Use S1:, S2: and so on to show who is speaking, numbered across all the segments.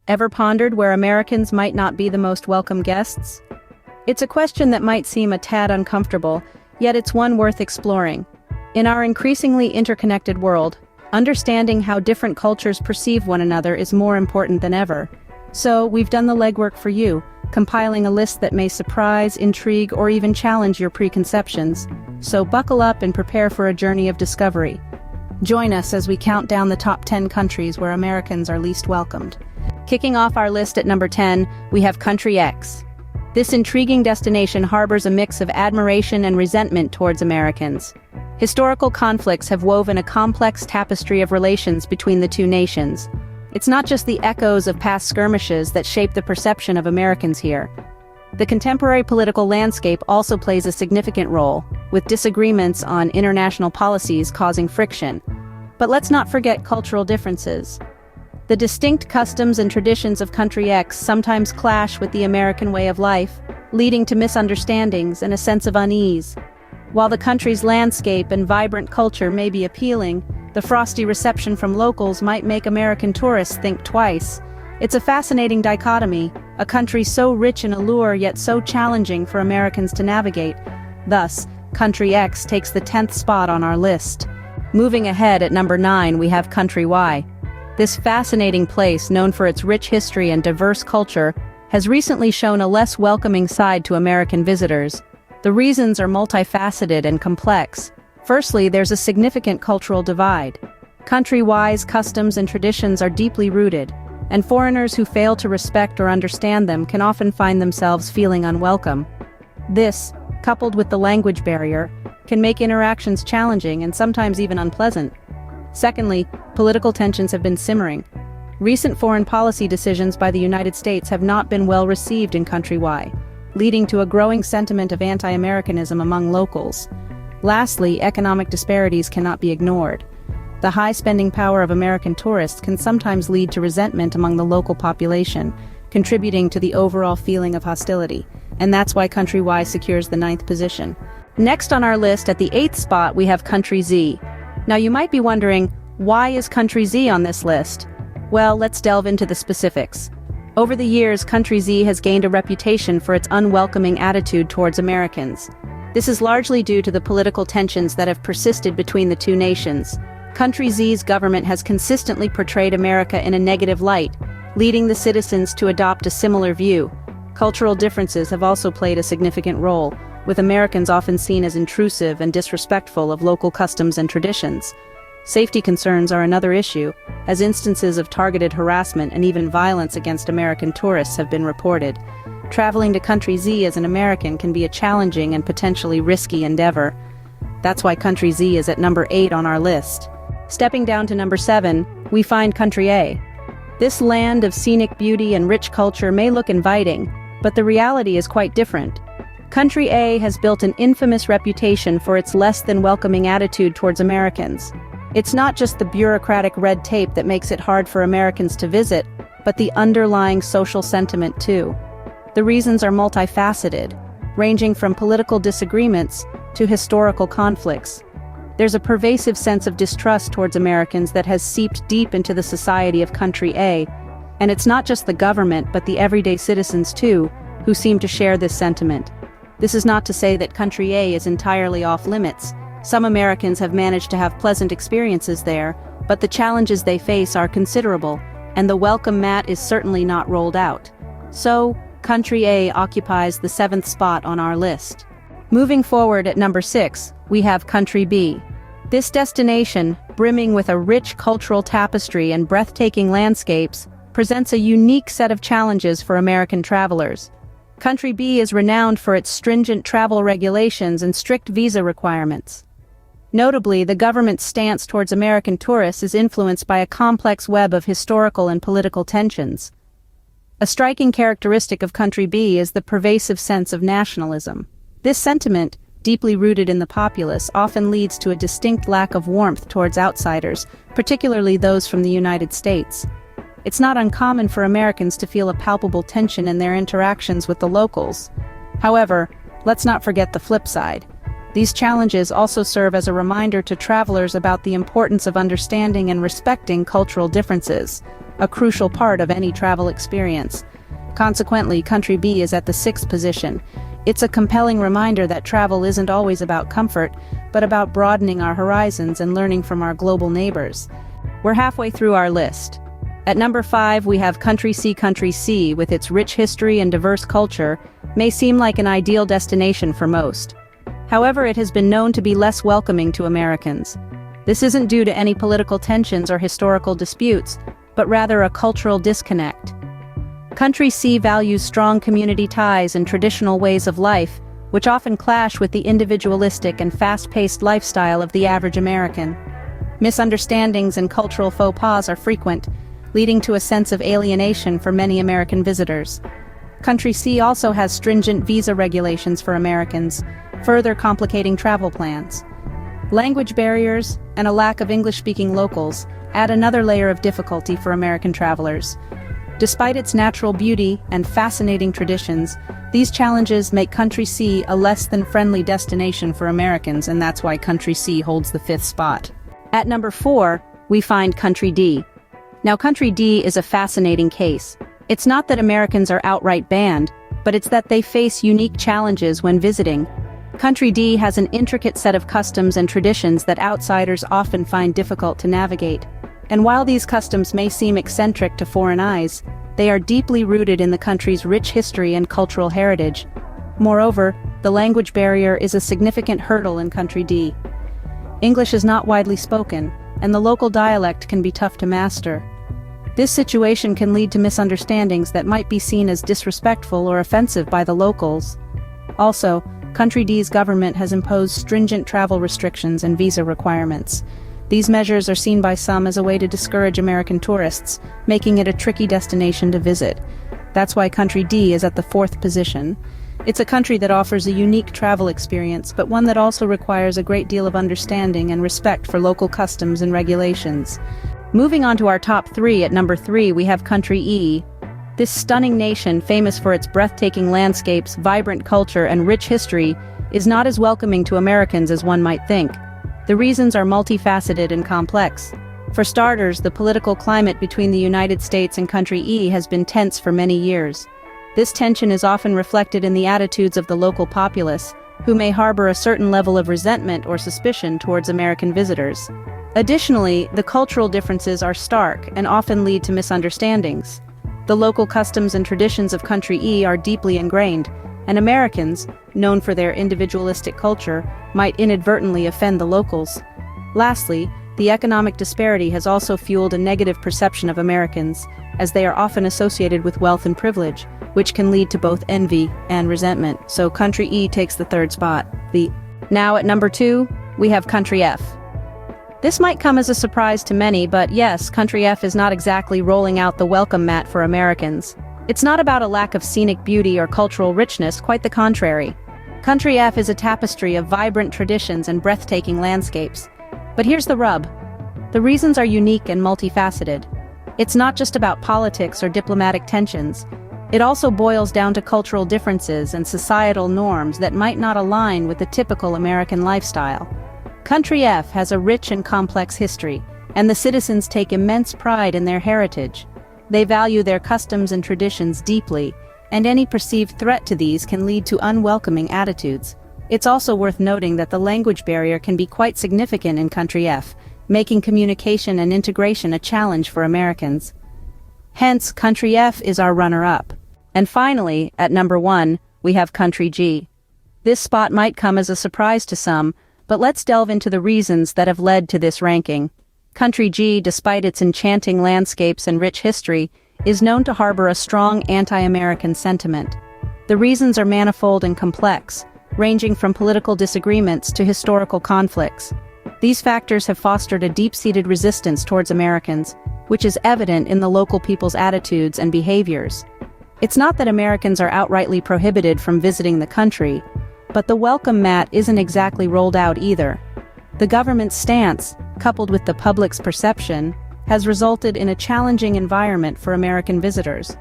S1: Ever pondered where Americans might not be the most welcome guests? It's a question that might seem a tad uncomfortable, yet it's one worth exploring. In our increasingly interconnected world, understanding how different cultures perceive one another is more important than ever. So, we've done the legwork for you, compiling a list that may surprise, intrigue, or even challenge your preconceptions. So buckle up and prepare for a journey of discovery. Join us as we count down the top 10 countries where Americans are least welcomed. Kicking off our list at number 10, we have Country X. This intriguing destination harbors a mix of admiration and resentment towards Americans. Historical conflicts have woven a complex tapestry of relations between the two nations. It's not just the echoes of past skirmishes that shape the perception of Americans here. The contemporary political landscape also plays a significant role, with disagreements on international policies causing friction. But let's not forget cultural differences. The distinct customs and traditions of Country X sometimes clash with the American way of life, leading to misunderstandings and a sense of unease. While the country's landscape and vibrant culture may be appealing, the frosty reception from locals might make American tourists think twice. It's a fascinating dichotomy, a country so rich in allure yet so challenging for Americans to navigate. Thus, Country X takes the 10th spot on our list. Moving ahead at number 9, we have Country Y. This fascinating place, known for its rich history and diverse culture, has recently shown a less welcoming side to American visitors. The reasons are multifaceted and complex. Firstly, there's a significant cultural divide. Country Y's customs and traditions are deeply rooted, and foreigners who fail to respect or understand them can often find themselves feeling unwelcome. This, coupled with the language barrier, can make interactions challenging and sometimes even unpleasant. Secondly, political tensions have been simmering. Recent foreign policy decisions by the United States have not been well received in Country Y, leading to a growing sentiment of anti-Americanism among locals. Lastly, economic disparities cannot be ignored. The high spending power of American tourists can sometimes lead to resentment among the local population, contributing to the overall feeling of hostility. And that's why Country Y secures the 9th position. Next on our list, at the 8th spot, we have Country Z. Now you might be wondering, why is Country Z on this list? Well, let's delve into the specifics. Over the years, Country Z has gained a reputation for its unwelcoming attitude towards Americans. This is largely due to the political tensions that have persisted between the two nations. Country Z's government has consistently portrayed America in a negative light, leading the citizens to adopt a similar view. Cultural differences have also played a significant role, with Americans often seen as intrusive and disrespectful of local customs and traditions. Safety concerns are another issue, as instances of targeted harassment and even violence against American tourists have been reported. Traveling to Country Z as an American can be a challenging and potentially risky endeavor. That's why Country Z is at number 8 on our list. Stepping down to number 7, we find Country A. This land of scenic beauty and rich culture may look inviting, but the reality is quite different. Country A has built an infamous reputation for its less than welcoming attitude towards Americans. It's not just the bureaucratic red tape that makes it hard for Americans to visit, but the underlying social sentiment too. The reasons are multifaceted, ranging from political disagreements to historical conflicts. There's a pervasive sense of distrust towards Americans that has seeped deep into the society of Country A, and it's not just the government but the everyday citizens too, who seem to share this sentiment. This is not to say that Country A is entirely off limits. Some Americans have managed to have pleasant experiences there, but the challenges they face are considerable, and the welcome mat is certainly not rolled out. So, Country A occupies the 7th spot on our list. Moving forward at number 6, we have Country B. This destination, brimming with a rich cultural tapestry and breathtaking landscapes, presents a unique set of challenges for American travelers. Country B is renowned for its stringent travel regulations and strict visa requirements. Notably, the government's stance towards American tourists is influenced by a complex web of historical and political tensions. A striking characteristic of Country B is the pervasive sense of nationalism. This sentiment, deeply rooted in the populace, often leads to a distinct lack of warmth towards outsiders, particularly those from the United States. It's not uncommon for Americans to feel a palpable tension in their interactions with the locals. However, let's not forget the flip side. These challenges also serve as a reminder to travelers about the importance of understanding and respecting cultural differences. a crucial part of any travel experience. Consequently, Country B is at the 6th position. It's a compelling reminder that travel isn't always about comfort, but about broadening our horizons and learning from our global neighbors. We're halfway through our list. At number 5, we have Country C. Country C, with its rich history and diverse culture, may seem like an ideal destination for most. However, it has been known to be less welcoming to Americans. This isn't due to any political tensions or historical disputes, but rather a cultural disconnect. Country C values strong community ties and traditional ways of life, which often clash with the individualistic and fast-paced lifestyle of the average American. Misunderstandings and cultural faux pas are frequent, leading to a sense of alienation for many American visitors. Country C also has stringent visa regulations for Americans, further complicating travel plans. Language barriers and a lack of English-speaking locals add another layer of difficulty for American travelers. Despite its natural beauty and fascinating traditions, these challenges make Country C a less than friendly destination for Americans, and that's why Country C holds the 5th spot. At number 4, we find Country D. Now, Country D is a fascinating case. It's not that Americans are outright banned, but it's that they face unique challenges when visiting. Country D has an intricate set of customs and traditions that outsiders often find difficult to navigate. And while these customs may seem eccentric to foreign eyes, they are deeply rooted in the country's rich history and cultural heritage. Moreover, the language barrier is a significant hurdle in Country D. English is not widely spoken, and the local dialect can be tough to master. This situation can lead to misunderstandings that might be seen as disrespectful or offensive by the locals. Also, Country D's government has imposed stringent travel restrictions and visa requirements. These measures are seen by some as a way to discourage American tourists, making it a tricky destination to visit. That's why Country D is at the 4th position. It's a country that offers a unique travel experience, but one that also requires a great deal of understanding and respect for local customs and regulations. Moving on to our top 3, at number 3 we have Country E. This stunning nation, famous for its breathtaking landscapes, vibrant culture, and rich history, is not as welcoming to Americans as one might think. The reasons are multifaceted and complex. For starters, the political climate between the United States and Country E has been tense for many years. This tension is often reflected in the attitudes of the local populace, who may harbor a certain level of resentment or suspicion towards American visitors. Additionally, the cultural differences are stark and often lead to misunderstandings. The local customs and traditions of Country E are deeply ingrained, and Americans, known for their individualistic culture, might inadvertently offend the locals. Lastly, the economic disparity has also fueled a negative perception of Americans, as they are often associated with wealth and privilege, which can lead to both envy and resentment. So Country E takes the 3rd spot. Now at number 2, we have Country F. This might come as a surprise to many, but yes, Country F is not exactly rolling out the welcome mat for Americans. It's not about a lack of scenic beauty or cultural richness, quite the contrary. Country F is a tapestry of vibrant traditions and breathtaking landscapes. But here's the rub. The reasons are unique and multifaceted. It's not just about politics or diplomatic tensions. It also boils down to cultural differences and societal norms that might not align with the typical American lifestyle. Country F has a rich and complex history, and the citizens take immense pride in their heritage. They value their customs and traditions deeply, and any perceived threat to these can lead to unwelcoming attitudes. It's also worth noting that the language barrier can be quite significant in Country F, making communication and integration a challenge for Americans. Hence, Country F is our runner-up. And finally, at number 1, we have Country G. This spot might come as a surprise to some, but let's delve into the reasons that have led to this ranking. Country G, despite its enchanting landscapes and rich history, is known to harbor a strong anti-American sentiment. The reasons are manifold and complex, ranging from political disagreements to historical conflicts. These factors have fostered a deep-seated resistance towards Americans, which is evident in the local people's attitudes and behaviors. It's not that Americans are outrightly prohibited from visiting the country, but the welcome mat isn't exactly rolled out either. The government's stance, coupled with the public's perception, has resulted in a challenging environment for American visitors.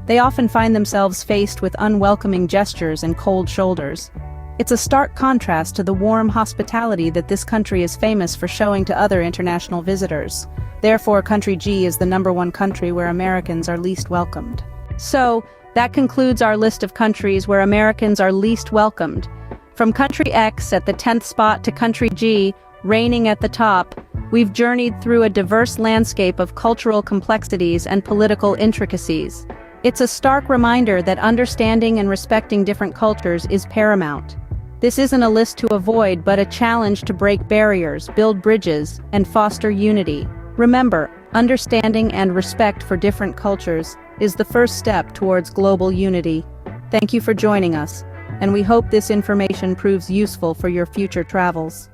S1: They often find themselves faced with unwelcoming gestures and cold shoulders. It's a stark contrast to the warm hospitality that this country is famous for showing to other international visitors. Therefore, country G is the #1 country where Americans are least welcomed. So, that concludes our list of countries where Americans are least welcomed. From country X at the 10th spot to country G, reigning at the top, we've journeyed through a diverse landscape of cultural complexities and political intricacies. It's a stark reminder that understanding and respecting different cultures is paramount. This isn't a list to avoid, but a challenge to break barriers, build bridges, and foster unity. Remember, understanding and respect for different cultures is the first step towards global unity. Thank you for joining us, and we hope this information proves useful for your future travels.